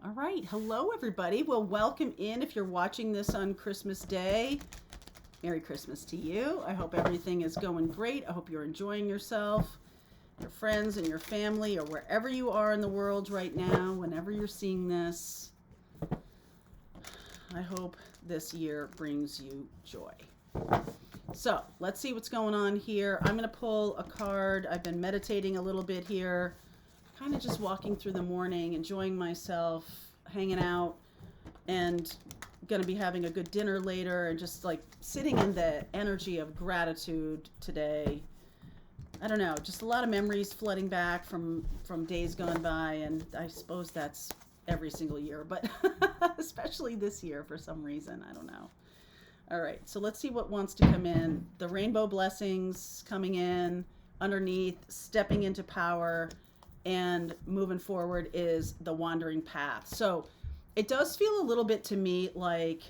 All right. Hello, everybody. Well, welcome in if you're watching this on Christmas Day. Merry Christmas to you. I hope everything is going great. I hope you're enjoying yourself, your friends, and your family, or wherever you are in the world right now, whenever you're seeing this. I hope this year brings you joy. So let's see what's going on here. I'm going to pull a card. I've been meditating a little bit here, kind of just walking through the morning, enjoying myself, hanging out, and going to be having a good dinner later and just like sitting in the energy of gratitude today. I don't know, just a lot of memories flooding back from days gone by, and I suppose that's every single year, but especially this year for some reason. I don't know. All right, so let's see what wants to come in. The rainbow blessings coming in underneath, stepping into power, and moving forward is the wandering path. So it does feel a little bit to me like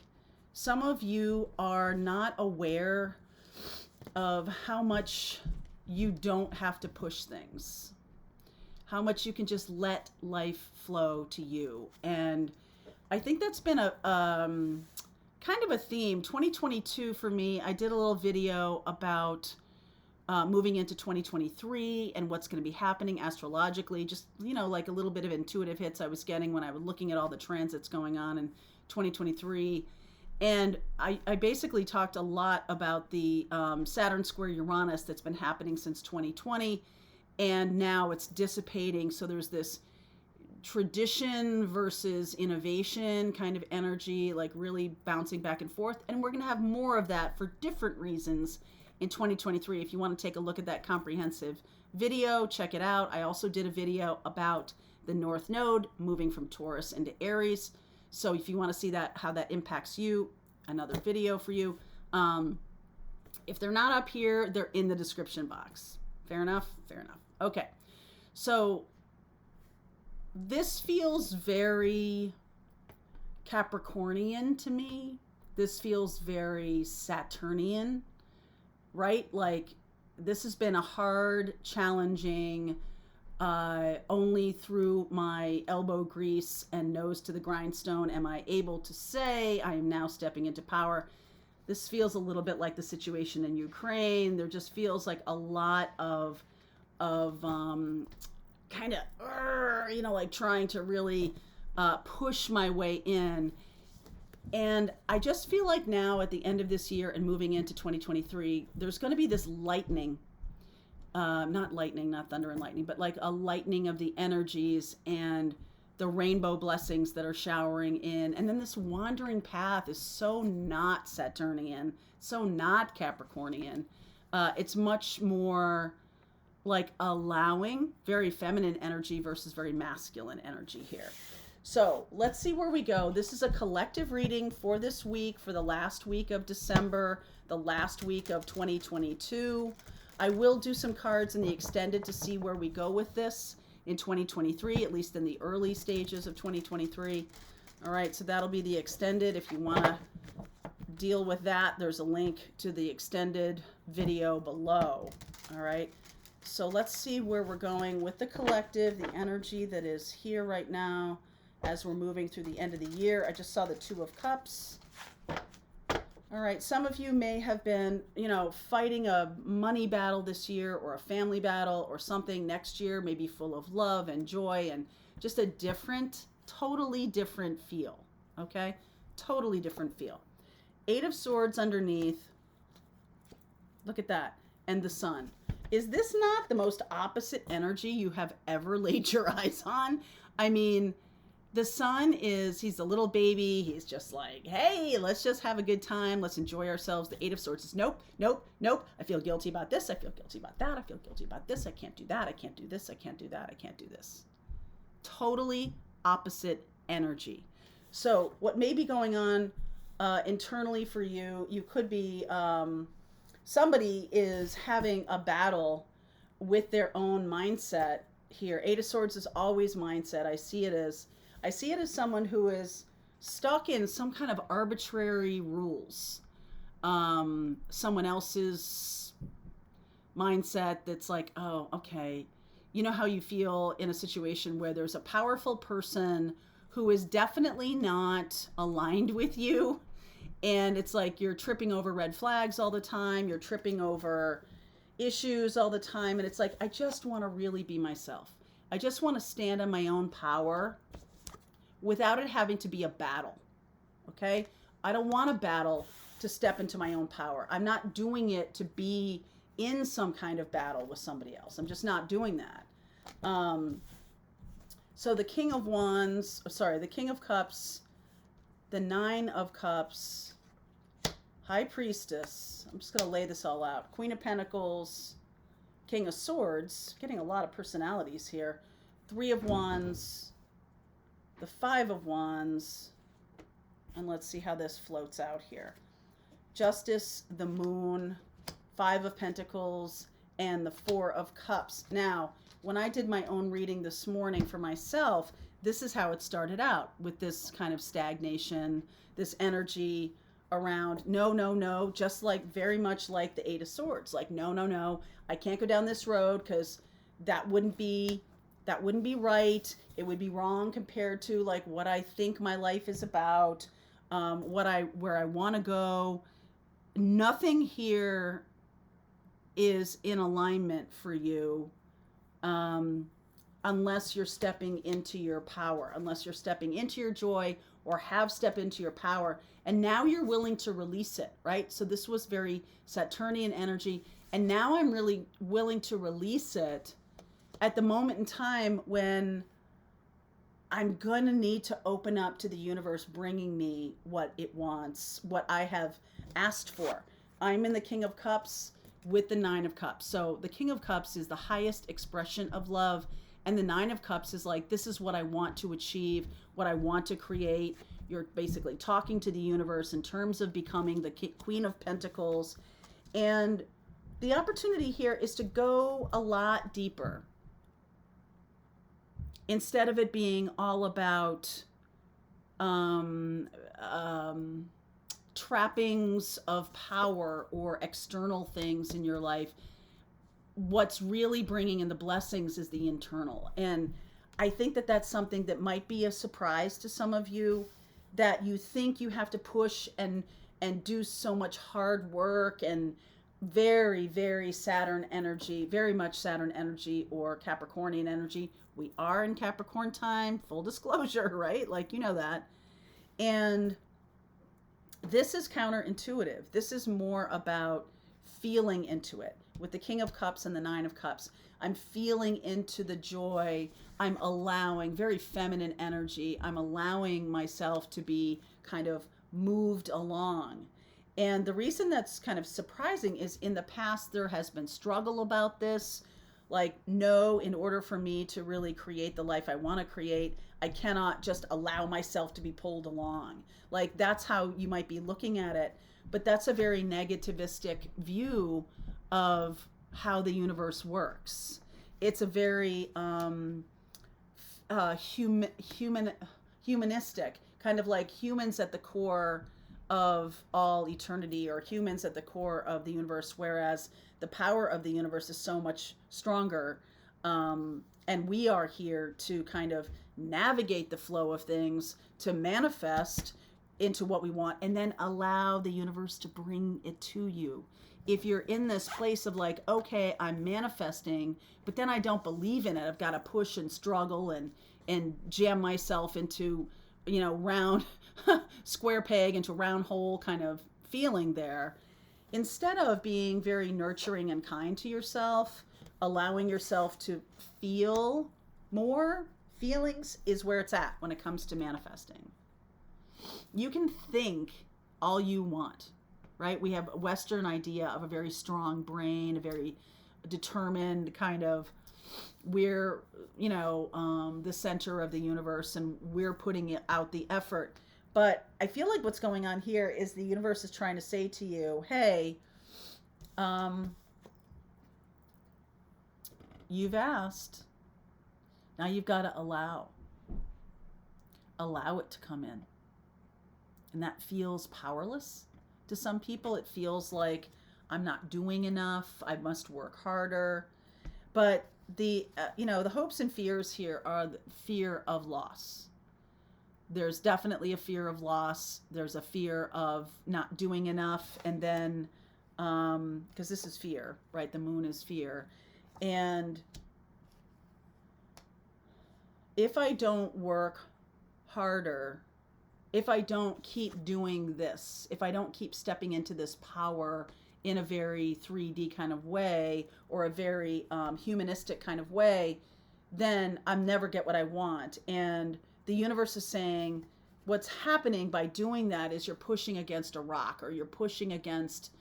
some of you are not aware of how much you don't have to push things, how much you can just let life flow to you. And I think that's been a kind of a theme. 2022 for me, I did a little video about moving into 2023 and what's going to be happening astrologically, just, you know, like a little bit of intuitive hits I was getting when I was looking at all the transits going on in 2023. And I basically talked a lot about the Saturn square Uranus that's been happening since 2020, and now it's dissipating. So there's this tradition versus innovation kind of energy, like really bouncing back and forth. And we're going to have more of that for different reasons in 2023. If you want to take a look at that comprehensive video, check it out. I also did a video about the North Node moving from Taurus into Aries. So if you want to see that, how that impacts you, another video for you. If they're not up here, they're in the description box. Fair enough? Fair enough. Okay. So this feels very Capricornian to me. This feels very Saturnian, right? Like this has been a hard, challenging, only through my elbow grease and nose to the grindstone am I able to say I am now stepping into power. This feels a little bit like the situation in Ukraine. There just feels like a lot of kind of, you know, like trying to really push my way in. And I just feel like now at the end of this year and moving into 2023, there's going to be this lightning, not lightning, not thunder and lightning, but like a lightning of the energies and the rainbow blessings that are showering in. And then this wandering path is so not Saturnian, so not Capricornian. It's much more like allowing, very feminine energy versus very masculine energy here. So let's see where we go. This is a collective reading for this week, for the last week of December, the last week of 2022. I will do some cards in the extended to see where we go with this in 2023, at least in the early stages of 2023. All right, so that'll be the extended. If you want to deal with that, there's a link to the extended video below. All right. So let's see where we're going with the collective, the energy that is here right now as we're moving through the end of the year. I just saw the Two of Cups. All right, some of you may have been, you know, fighting a money battle this year or a family battle or something next year, maybe full of love and joy and just a different, totally different feel, okay? Totally different feel. Eight of Swords underneath. Look at that. And the Sun. Is this not the most opposite energy you have ever laid your eyes on? I mean, the Sun he's a little baby. He's just like, hey, let's just have a good time. Let's enjoy ourselves. The Eight of Swords is nope, nope, nope. I feel guilty about this. I feel guilty about that. I feel guilty about this. I can't do that. I can't do this. I can't do that. I can't do this. Totally opposite energy. So what may be going on internally for you, you could be... somebody is having a battle with their own mindset here. Eight of Swords is always mindset. I see it as someone who is stuck in some kind of arbitrary rules. Someone else's mindset that's like, oh, okay. You know how you feel in a situation where there's a powerful person who is definitely not aligned with you. And it's like you're tripping over red flags all the time. You're tripping over issues all the time. And it's like, I just want to really be myself. I just want to stand on my own power without it having to be a battle. Okay? I don't want a battle to step into my own power. I'm not doing it to be in some kind of battle with somebody else. I'm just not doing that. So the King of Wands, the King of Cups, the Nine of Cups, High Priestess. I'm just going to lay this all out. Queen of Pentacles, King of Swords, getting a lot of personalities here. Three of Wands, the Five of Wands, and let's see how this floats out here. Justice, the Moon, Five of Pentacles, and the Four of Cups. Now, when I did my own reading this morning for myself, this is how it started out, with this kind of stagnation, this energy around no, no, no, just like very much like the Eight of Swords. Like, no, no, no, I can't go down this road because that wouldn't be right. It would be wrong compared to like what I think my life is about, where I want to go. Nothing here is in alignment for you, unless you're stepping into your power, unless you're stepping into your joy or have stepped into your power. And now you're willing to release it, right? So this was very Saturnian energy. And now I'm really willing to release it at the moment in time when I'm going to need to open up to the universe bringing me what it wants, what I have asked for. I'm in the King of Cups with the Nine of Cups. So the King of Cups is the highest expression of love. And the Nine of Cups is like, this is what I want to achieve, what I want to create. You're basically talking to the universe in terms of becoming the Queen of Pentacles. And the opportunity here is to go a lot deeper. Instead of it being all about trappings of power or external things in your life, what's really bringing in the blessings is the internal. And I think that that's something that might be a surprise to some of you, that you think you have to push and do so much hard work, and very, very Saturn energy, very much Saturn energy or Capricornian energy. We are in Capricorn time, full disclosure, right? Like, you know that. And this is counterintuitive. This is more about feeling into it. With the King of Cups and the Nine of Cups, I'm feeling into the joy. I'm allowing, very feminine energy, I'm allowing myself to be kind of moved along. And the reason that's kind of surprising is in the past there has been struggle about this. Like, no, in order for me to really create the life I want to create, I cannot just allow myself to be pulled along. Like, that's how you might be looking at it. But that's a very negativistic view of how the universe works. It's a very humanistic, kind of like humans at the core of all eternity, or humans at the core of the universe, whereas the power of the universe is so much stronger. And we are here to kind of navigate the flow of things, to manifest into what we want, and then allow the universe to bring it to you. If you're in this place of like, okay, I'm manifesting, but then I don't believe in it, I've got to push and struggle and jam myself into, round square peg into round hole kind of feeling there. Instead of being very nurturing and kind to yourself, allowing yourself to feel more, feelings is where it's at when it comes to manifesting. You can think all you want, right? We have a Western idea of a very strong brain, a very determined kind of, we're, the center of the universe and we're putting out the effort. But I feel like what's going on here is the universe is trying to say to you, hey, you've asked. Now you've got to allow it to come in. And that feels powerless to some people. It feels like I'm not doing enough. I must work harder. But the hopes and fears here are the fear of loss. there's definitely a fear of loss. There's a fear of not doing enough. And then, because this is fear, right? The moon is fear. And if I don't work harder, if I don't keep doing this, if I don't keep stepping into this power in a very 3D kind of way, or a very humanistic kind of way, then I'll never get what I want. And the universe is saying what's happening by doing that is you're pushing against a rock, or you're pushing against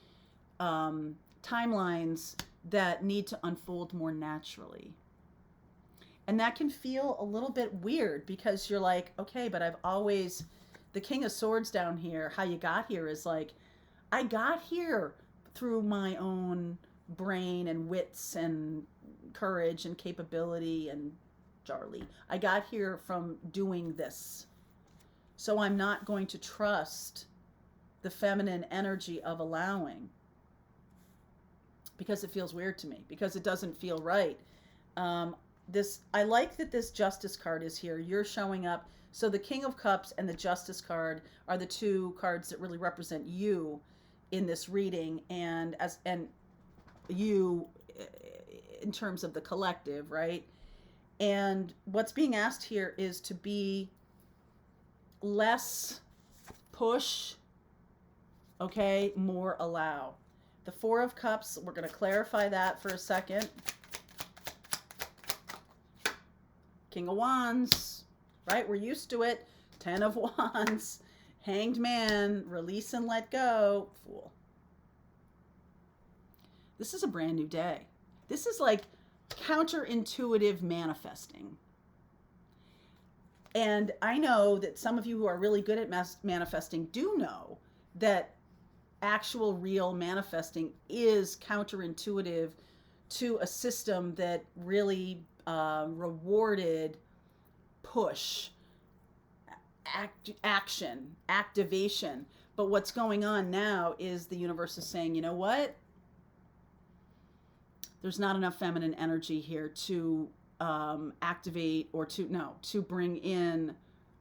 timelines that need to unfold more naturally. And that can feel a little bit weird, because you're like, okay, but I've always, the King of Swords down here, how you got here is like, I got here through my own brain and wits and courage and capability and Charlie. I got here from doing this. So I'm not going to trust the feminine energy of allowing, because it feels weird to me, because it doesn't feel right. I like that this Justice card is here. You're showing up. So the King of Cups and the Justice card are the two cards that really represent you in this reading, and you in terms of the collective, right? And what's being asked here is to be less push, okay, more allow. The Four of Cups, we're going to clarify that for a second. King of Wands, right? We're used to it. 10 of Wands, Hanged Man, release and let go, Fool. This is a brand new day. This is like counterintuitive manifesting. And I know that some of you who are really good at manifesting do know that actual real manifesting is counterintuitive to a system that really rewarded push, action, activation. But what's going on now is the universe is saying, you know what? There's not enough feminine energy here to activate, or to bring in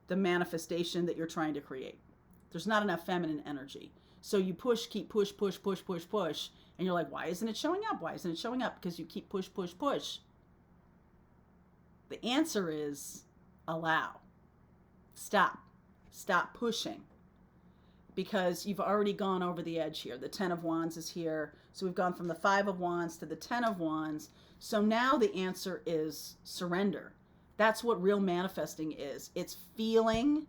the manifestation that you're trying to create. There's not enough feminine energy. So you keep push, and you're like, why isn't it showing up? Why isn't it showing up? Because you keep push. The answer is allow. Stop pushing, because you've already gone over the edge here. The 10 of Wands is here. So we've gone from the 5 of Wands to the 10 of Wands. So now the answer is surrender. That's what real manifesting is. It's feeling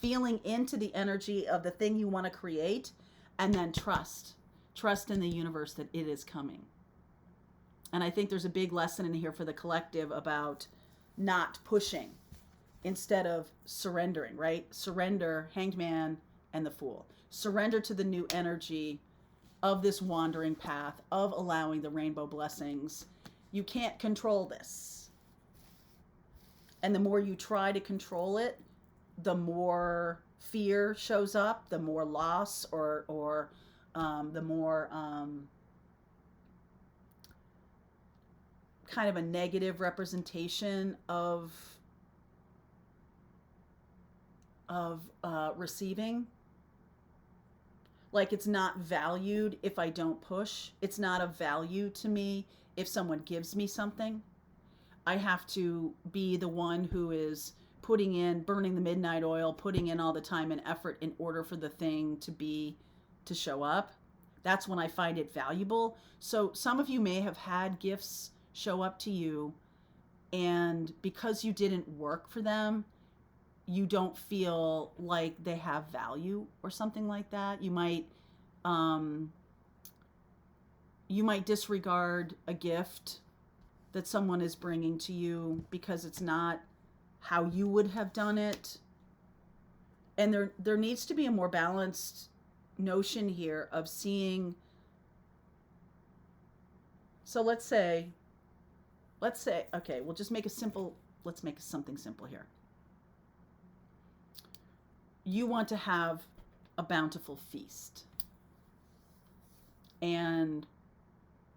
into the energy of the thing you want to create, and then trust in the universe that it is coming. And I think there's a big lesson in here for the collective about not pushing instead of surrendering, right? Surrender, Hanged Man, and the Fool. Surrender to the new energy of this wandering path, of allowing the rainbow blessings. You can't control this. And the more you try to control it, the more fear shows up, the more loss, or the more kind of a negative representation of receiving. Like, it's not valued if I don't push. It's not of value to me if someone gives me something. I have to be the one who is burning the midnight oil, putting in all the time and effort in order for the thing to show up. That's when I find it valuable. So some of you may have had gifts show up to you, and because you didn't work for them, you don't feel like they have value or something like that. You might disregard a gift that someone is bringing to you because it's not how you would have done it. And there needs to be a more balanced notion here of seeing. So let's say, okay, we'll just make let's make something simple here. You want to have a bountiful feast, and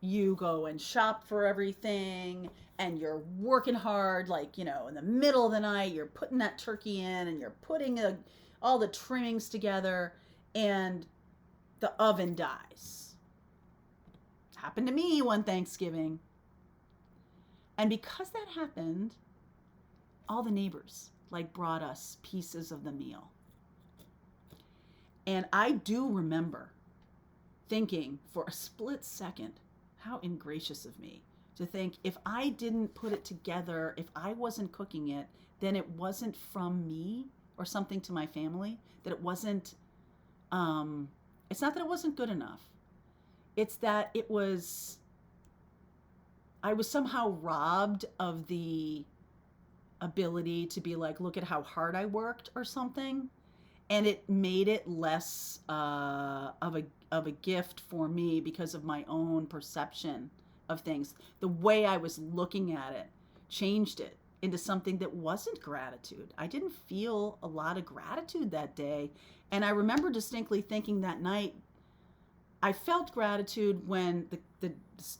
you go and shop for everything, and you're working hard, like, in the middle of the night, you're putting that turkey in, and you're putting all the trimmings together, and the oven dies. Happened to me one Thanksgiving. And because that happened, all the neighbors brought us pieces of the meal. And I do remember thinking for a split second, how ingracious of me to think, if I didn't put it together, if I wasn't cooking it, then it wasn't from me or something to my family, that it wasn't, it's not that it wasn't good enough. It's that I was somehow robbed of the ability to be like, look at how hard I worked or something. And it made it less of a gift for me because of my own perception of things. The way I was looking at it changed it into something that wasn't gratitude. I didn't feel a lot of gratitude that day. And I remember distinctly thinking that night, I felt gratitude when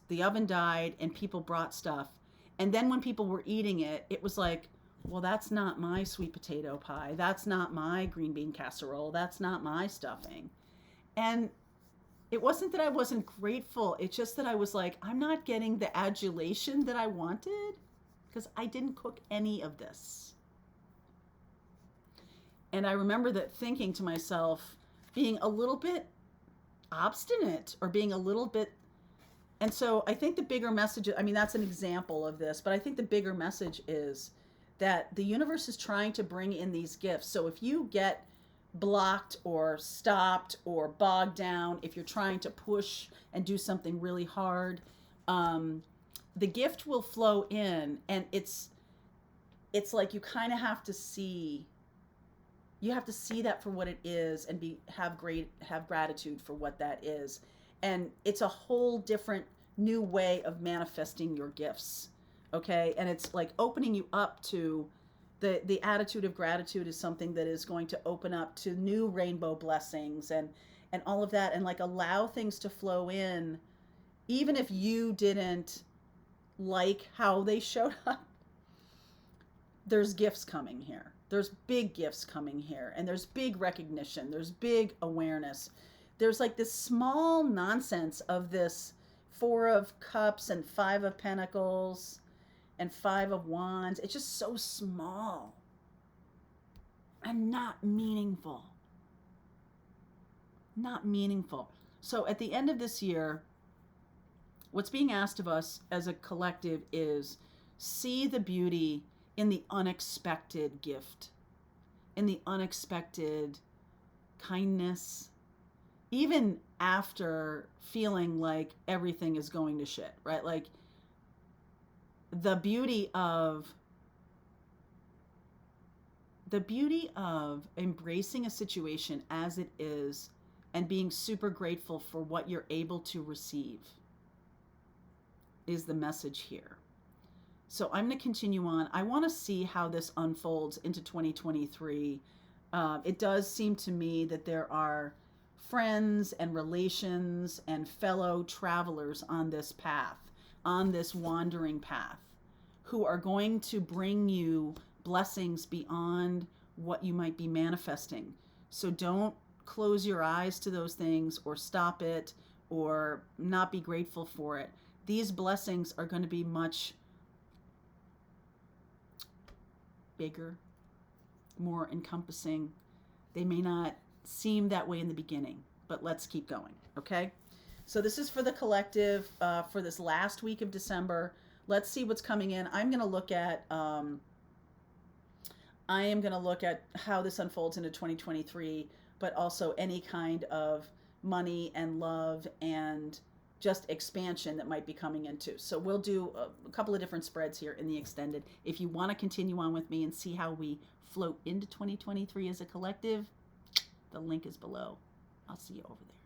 the oven died and people brought stuff. And then when people were eating it, it was like, well, that's not my sweet potato pie. That's not my green bean casserole. That's not my stuffing. And it wasn't that I wasn't grateful. It's just that I was like, I'm not getting the adulation that I wanted because I didn't cook any of this. And I remember that thinking to myself, being a little bit obstinate or being a little bit. And so I think the bigger message, I mean, that's an example of this, but I think the bigger message is that the universe is trying to bring in these gifts. So if you get blocked or stopped or bogged down, if you're trying to push and do something really hard, the gift will flow in, and it's like you kind of have to see that for what it is and have gratitude for what that is. And it's a whole different new way of manifesting your gifts. Okay. And it's like opening you up to the attitude of gratitude is something that is going to open up to new rainbow blessings and all of that. And like allow things to flow in, even if you didn't like how they showed up. There's gifts coming here. There's big gifts coming here, and there's big recognition. There's big awareness. There's like this small nonsense of this 4 of Cups and 5 of Pentacles and 5 of Wands. It's just so small and not meaningful. Not meaningful. So at the end of this year, what's being asked of us as a collective is see the beauty in the unexpected gift, in the unexpected kindness, even after feeling like everything is going to shit, right? Like the beauty of embracing a situation as it is and being super grateful for what you're able to receive is the message here. So I'm going to continue on. I want to see how this unfolds into 2023. It does seem to me that there are friends and relations and fellow travelers on this path, on this wandering path, who are going to bring you blessings beyond what you might be manifesting. So don't close your eyes to those things or stop it or not be grateful for it. These blessings are going to be much bigger, more encompassing. They may not seem that way in the beginning, but let's keep going, okay? So this is for the collective for this last week of December. Let's see what's coming in. I'm going to look at how this unfolds into 2023, but also any kind of money and love and just expansion that might be coming into. So we'll do a couple of different spreads here in the extended. If you want to continue on with me and see how we float into 2023 as a collective, the link is below. I'll see you over there.